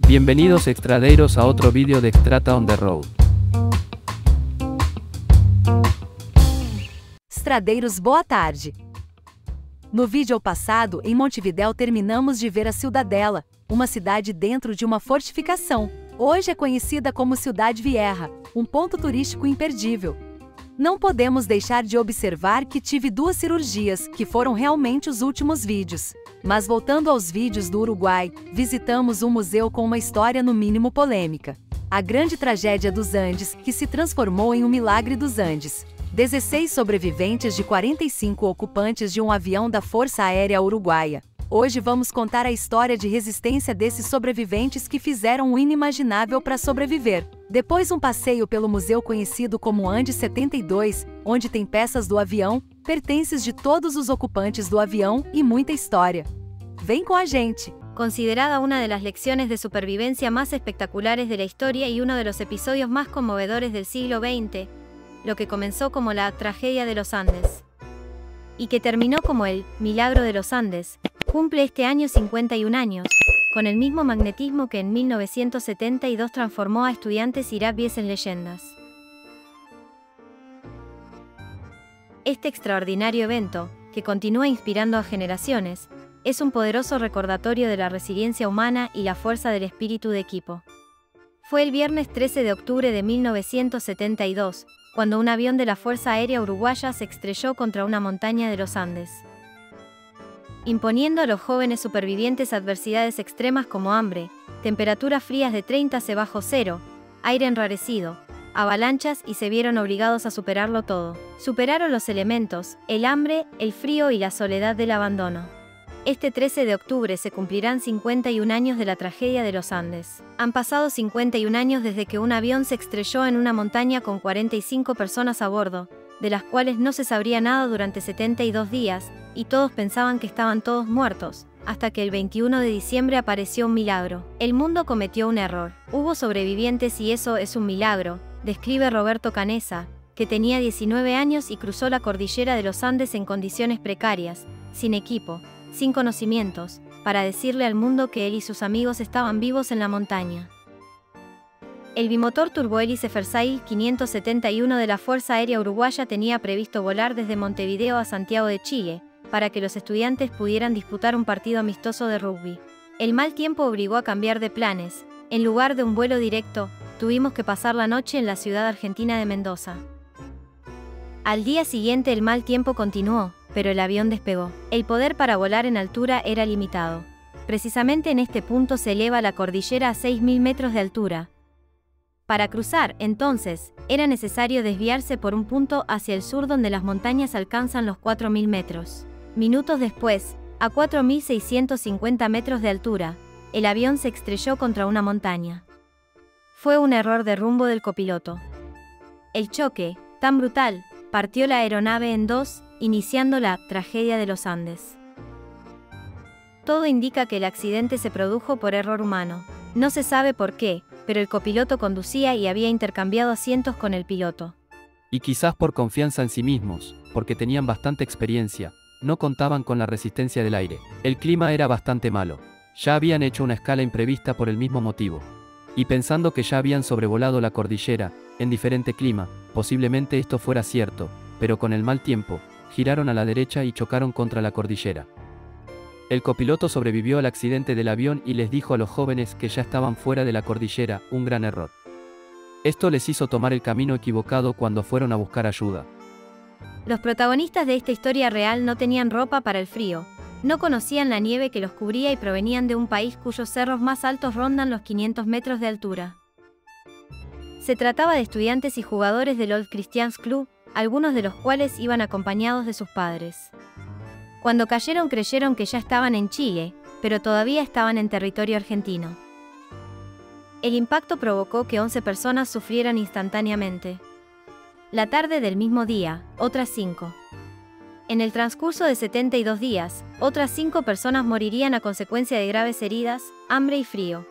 Bienvenidos extradeiros a outro vídeo de Extrata on the Road. Estradeiros, boa tarde! No vídeo passado, em Montevidéu terminamos de ver a Ciudadela, uma cidade dentro de uma fortificação. Hoje é conhecida como Ciudad Vieja, um ponto turístico imperdível. Não podemos deixar de observar que tive 2 cirurgias, que foram realmente os últimos vídeos. Mas voltando aos vídeos do Uruguai, visitamos um museu com uma história no mínimo polêmica. A grande tragédia dos Andes, que se transformou em um milagre dos Andes. 16 sobreviventes de 45 ocupantes de um avião da Força Aérea Uruguaia. Hoje vamos contar a história de resistência desses sobreviventes que fizeram o inimaginável para sobreviver. Depois um passeio pelo museu conhecido como Andes 72, onde tem peças do avião, pertences de todos os ocupantes do avião e muita história. Vem com a gente! Considerada una de las lecciones de supervivencia más espectaculares de la historia y uno de los episodios más conmovedores del siglo XX, lo que comenzó como la tragedia de los Andes y que terminó como el milagro de los Andes, cumple este año 51 años, con el mismo magnetismo que en 1972 transformó a estudiantes iraquíes en leyendas. Este extraordinario evento, que continúa inspirando a generaciones, es un poderoso recordatorio de la resiliencia humana y la fuerza del espíritu de equipo. Fue el viernes 13 de octubre de 1972, cuando un avión de la Fuerza Aérea Uruguaya se estrelló contra una montaña de los Andes, imponiendo a los jóvenes supervivientes adversidades extremas como hambre, temperaturas frías de 30°C, aire enrarecido, avalanchas y se vieron obligados a superarlo todo. Superaron los elementos, el hambre, el frío y la soledad del abandono. Este 13 de octubre se cumplirán 51 años de la tragedia de los Andes. Han pasado 51 años desde que un avión se estrelló en una montaña con 45 personas a bordo, de las cuales no se sabría nada durante 72 días, y todos pensaban que estaban todos muertos, hasta que el 21 de diciembre apareció un milagro. El mundo cometió un error. Hubo sobrevivientes y eso es un milagro, describe Roberto Canessa, que tenía 19 años y cruzó la cordillera de los Andes en condiciones precarias, sin equipo, sin conocimientos, para decirle al mundo que él y sus amigos estaban vivos en la montaña. El bimotor turbohélice Versailles 571 de la Fuerza Aérea Uruguaya tenía previsto volar desde Montevideo a Santiago de Chile, para que los estudiantes pudieran disputar un partido amistoso de rugby. El mal tiempo obligó a cambiar de planes. En lugar de un vuelo directo, tuvimos que pasar la noche en la ciudad argentina de Mendoza. Al día siguiente el mal tiempo continuó, pero el avión despegó. El poder para volar en altura era limitado. Precisamente en este punto se eleva la cordillera a 6.000 metros de altura. Para cruzar, entonces, era necesario desviarse por un punto hacia el sur donde las montañas alcanzan los 4.000 metros. Minutos después, a 4.650 metros de altura, el avión se estrelló contra una montaña. Fue un error de rumbo del copiloto. El choque, tan brutal, partió la aeronave en dos, iniciando la tragedia de los Andes. Todo indica que el accidente se produjo por error humano. No se sabe por qué, pero el copiloto conducía y había intercambiado asientos con el piloto. Y quizás por confianza en sí mismos, porque tenían bastante experiencia, no contaban con la resistencia del aire. El clima era bastante malo. Ya habían hecho una escala imprevista por el mismo motivo. Y pensando que ya habían sobrevolado la cordillera, en diferente clima, posiblemente esto fuera cierto, pero con el mal tiempo, giraron a la derecha y chocaron contra la cordillera. El copiloto sobrevivió al accidente del avión y les dijo a los jóvenes que ya estaban fuera de la cordillera, un gran error. Esto les hizo tomar el camino equivocado cuando fueron a buscar ayuda. Los protagonistas de esta historia real no tenían ropa para el frío, no conocían la nieve que los cubría y provenían de un país cuyos cerros más altos rondan los 500 metros de altura. Se trataba de estudiantes y jugadores del Old Christians Club, algunos de los cuales iban acompañados de sus padres. Cuando cayeron creyeron que ya estaban en Chile, pero todavía estaban en territorio argentino. El impacto provocó que 11 personas sufrieran instantáneamente. La tarde del mismo día, otras 5. En el transcurso de 72 días, otras 5 personas morirían a consecuencia de graves heridas, hambre y frío.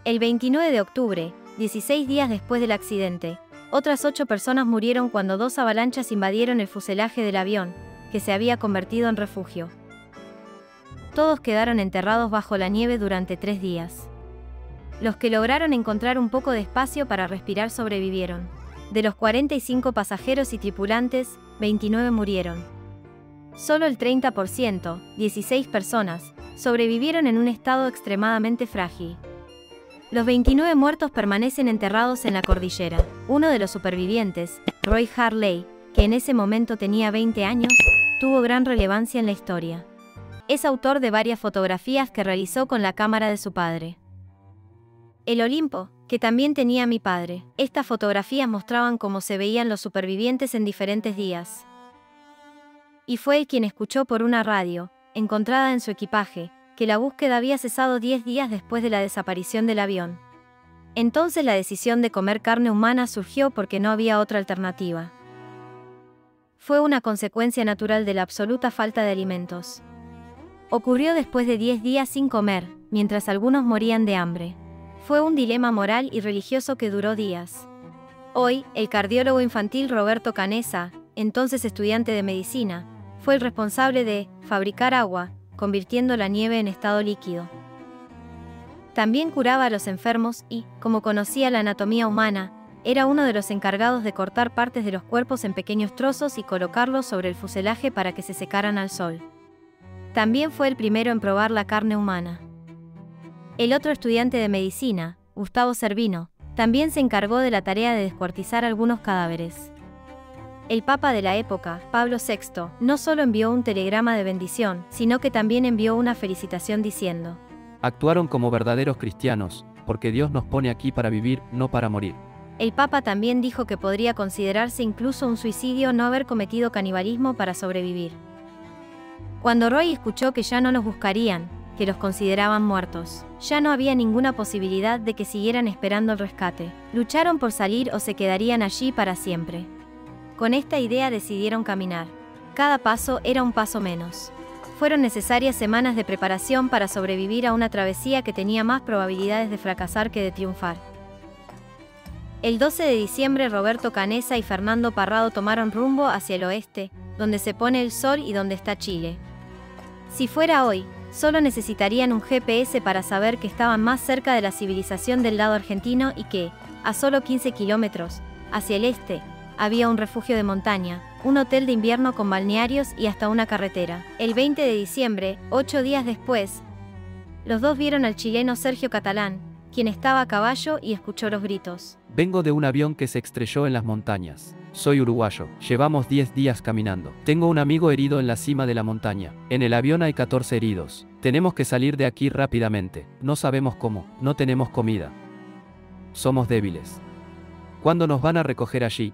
El 29 de octubre, 16 días después del accidente, otras 8 personas murieron cuando 2 avalanchas invadieron el fuselaje del avión, que se había convertido en refugio. Todos quedaron enterrados bajo la nieve durante 3 días. Los que lograron encontrar un poco de espacio para respirar sobrevivieron. De los 45 pasajeros y tripulantes, 29 murieron. Solo el 30%, 16 personas, sobrevivieron en un estado extremadamente frágil. Los 29 muertos permanecen enterrados en la cordillera. Uno de los supervivientes, Roy Harley, que en ese momento tenía 20 años, tuvo gran relevancia en la historia. Es autor de varias fotografías que realizó con la cámara de su padre. El Olimpo, que también tenía mi padre. Estas fotografías mostraban cómo se veían los supervivientes en diferentes días. Y fue él quien escuchó por una radio, encontrada en su equipaje, que la búsqueda había cesado 10 días después de la desaparición del avión. Entonces la decisión de comer carne humana surgió porque no había otra alternativa. Fue una consecuencia natural de la absoluta falta de alimentos. Ocurrió después de 10 días sin comer, mientras algunos morían de hambre. Fue un dilema moral y religioso que duró días. Hoy, el cardiólogo infantil Roberto Canessa, entonces estudiante de medicina, fue el responsable de fabricar agua, convirtiendo la nieve en estado líquido. También curaba a los enfermos y, como conocía la anatomía humana, era uno de los encargados de cortar partes de los cuerpos en pequeños trozos y colocarlos sobre el fuselaje para que se secaran al sol. También fue el primero en probar la carne humana. El otro estudiante de medicina, Gustavo Cervino, también se encargó de la tarea de descuartizar algunos cadáveres. El Papa de la época, Pablo VI, no solo envió un telegrama de bendición, sino que también envió una felicitación diciendo: Actuaron como verdaderos cristianos, porque Dios nos pone aquí para vivir, no para morir. El Papa también dijo que podría considerarse incluso un suicidio no haber cometido canibalismo para sobrevivir. Cuando Roy escuchó que ya no los buscarían, que los consideraban muertos, ya no había ninguna posibilidad de que siguieran esperando el rescate. Lucharon por salir o se quedarían allí para siempre. Con esta idea decidieron caminar. Cada paso era un paso menos. Fueron necesarias semanas de preparación para sobrevivir a una travesía que tenía más probabilidades de fracasar que de triunfar. El 12 de diciembre Roberto Canessa y Fernando Parrado tomaron rumbo hacia el oeste, donde se pone el sol y donde está Chile. Si fuera hoy, solo necesitarían un GPS para saber que estaban más cerca de la civilización del lado argentino y que, a solo 15 kilómetros, hacia el este, había un refugio de montaña, un hotel de invierno con balnearios y hasta una carretera. El 20 de diciembre, 8 días después, los dos vieron al chileno Sergio Catalán, quien estaba a caballo y escuchó los gritos. Vengo de un avión que se estrelló en las montañas. Soy uruguayo. Llevamos 10 días caminando. Tengo un amigo herido en la cima de la montaña. En el avión hay 14 heridos. Tenemos que salir de aquí rápidamente. No sabemos cómo. No tenemos comida. Somos débiles. ¿Cuándo nos van a recoger allí?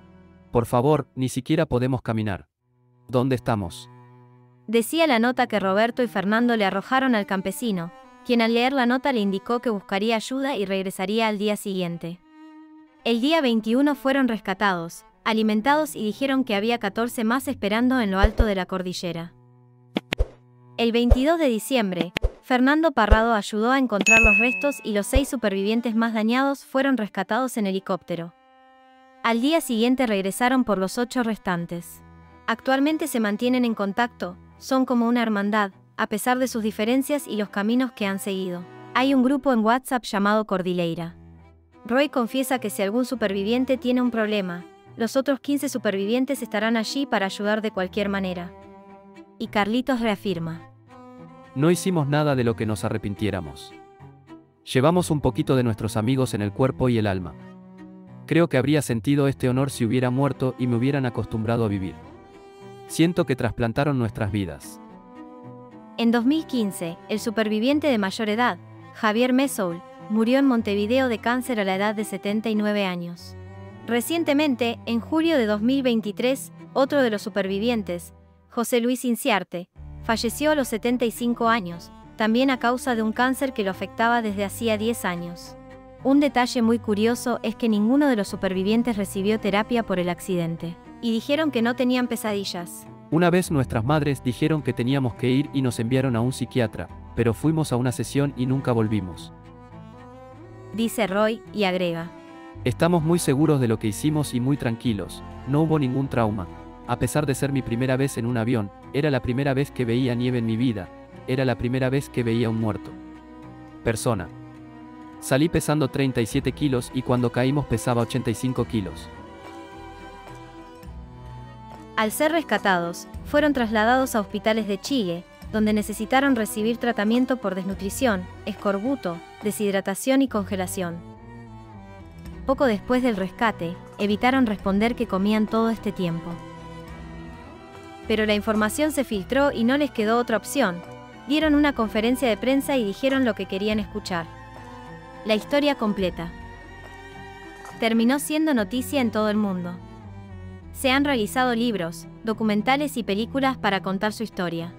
Por favor, ni siquiera podemos caminar. ¿Dónde estamos? Decía la nota que Roberto y Fernando le arrojaron al campesino, quien al leer la nota le indicó que buscaría ayuda y regresaría al día siguiente. El día 21 fueron rescatados, alimentados y dijeron que había 14 más esperando en lo alto de la cordillera. El 22 de diciembre, Fernando Parrado ayudó a encontrar los restos y los 6 supervivientes más dañados fueron rescatados en helicóptero. Al día siguiente regresaron por los 8 restantes. Actualmente se mantienen en contacto, son como una hermandad, a pesar de sus diferencias y los caminos que han seguido. Hay un grupo en WhatsApp llamado Cordilleira. Roy confiesa que si algún superviviente tiene un problema, los otros 15 supervivientes estarán allí para ayudar de cualquier manera. Y Carlitos reafirma: No hicimos nada de lo que nos arrepintiéramos. Llevamos un poquito de nuestros amigos en el cuerpo y el alma. Creo que habría sentido este honor si hubiera muerto y me hubieran acostumbrado a vivir. Siento que trasplantaron nuestras vidas. En 2015, el superviviente de mayor edad, Javier Mesoul, murió en Montevideo de cáncer a la edad de 79 años. Recientemente, en julio de 2023, otro de los supervivientes, José Luis Inciarte, falleció a los 75 años, también a causa de un cáncer que lo afectaba desde hacía 10 años. Un detalle muy curioso es que ninguno de los supervivientes recibió terapia por el accidente, y dijeron que no tenían pesadillas. Una vez nuestras madres dijeron que teníamos que ir y nos enviaron a un psiquiatra, pero fuimos a una sesión y nunca volvimos. Dice Roy, y agrega: Estamos muy seguros de lo que hicimos y muy tranquilos, no hubo ningún trauma. A pesar de ser mi primera vez en un avión, era la primera vez que veía nieve en mi vida, era la primera vez que veía un muerto. Persona. Salí pesando 37 kilos y cuando caímos pesaba 85 kilos. Al ser rescatados, fueron trasladados a hospitales de Chile, donde necesitaron recibir tratamiento por desnutrición, escorbuto, deshidratación y congelación. Poco después del rescate, evitaron responder que comían todo este tiempo. Pero la información se filtró y no les quedó otra opción. Dieron una conferencia de prensa y dijeron lo que querían escuchar. La historia completa. Terminó siendo noticia en todo el mundo. Se han realizado libros, documentales y películas para contar su historia.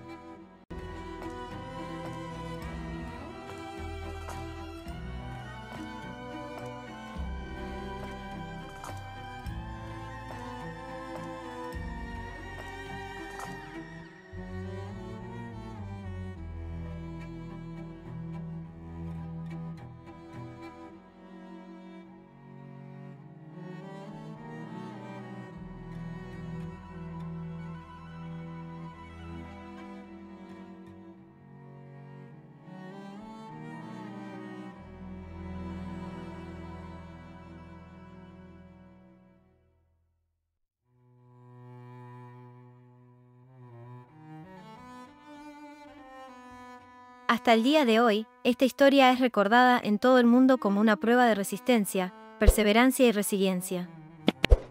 Hasta el día de hoy, esta historia es recordada en todo el mundo como una prueba de resistencia, perseverancia y resiliencia.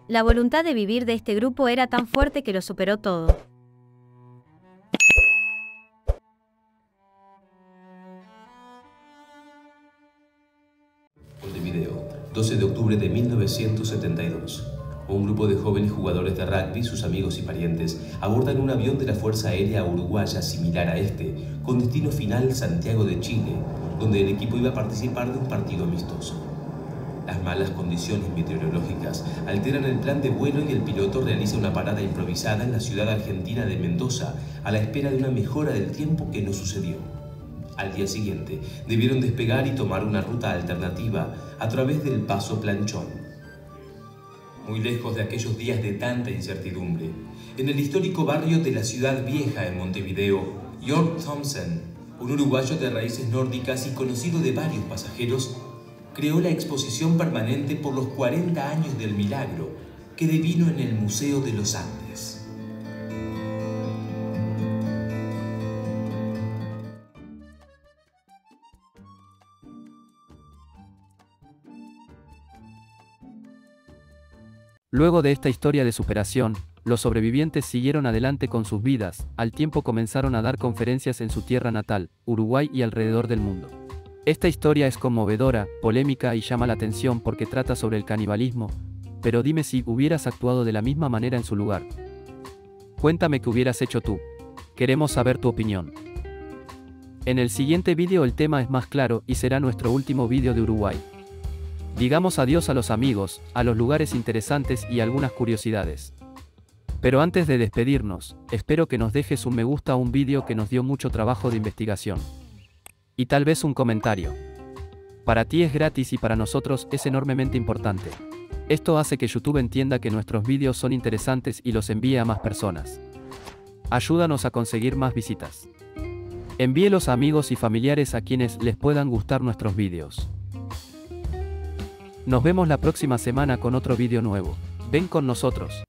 La voluntad de vivir de este grupo era tan fuerte que lo superó todo. Montevideo, 12 de octubre de 1972. Un grupo de jóvenes jugadores de rugby, sus amigos y parientes, abordan un avión de la Fuerza Aérea Uruguaya similar a este, con destino final Santiago de Chile, donde el equipo iba a participar de un partido amistoso. Las malas condiciones meteorológicas alteran el plan de vuelo y el piloto realiza una parada improvisada en la ciudad argentina de Mendoza, a la espera de una mejora del tiempo que no sucedió. Al día siguiente, debieron despegar y tomar una ruta alternativa a través del Paso Planchón. Muy lejos de aquellos días de tanta incertidumbre, en el histórico barrio de la Ciudad Vieja en Montevideo, York Thompson, un uruguayo de raíces nórdicas y conocido de varios pasajeros, creó la exposición permanente por los 40 años del milagro que devino en el Museo de los Andes. Luego de esta historia de superación, los sobrevivientes siguieron adelante con sus vidas, al tiempo comenzaron a dar conferencias en su tierra natal, Uruguay y alrededor del mundo. Esta historia es conmovedora, polémica y llama la atención porque trata sobre el canibalismo, pero dime si hubieras actuado de la misma manera en su lugar. Cuéntame qué hubieras hecho tú. Queremos saber tu opinión. En el siguiente vídeo el tema es más claro y será nuestro último vídeo de Uruguay. Digamos adiós a los amigos, a los lugares interesantes y algunas curiosidades. Pero antes de despedirnos, espero que nos dejes un me gusta a un vídeo que nos dio mucho trabajo de investigación. Y tal vez un comentario. Para ti es gratis y para nosotros es enormemente importante. Esto hace que YouTube entienda que nuestros vídeos son interesantes y los envíe a más personas. Ayúdanos a conseguir más visitas. Envíelos a amigos y familiares a quienes les puedan gustar nuestros vídeos. Nos vemos la próxima semana con otro vídeo nuevo. Ven con nosotros.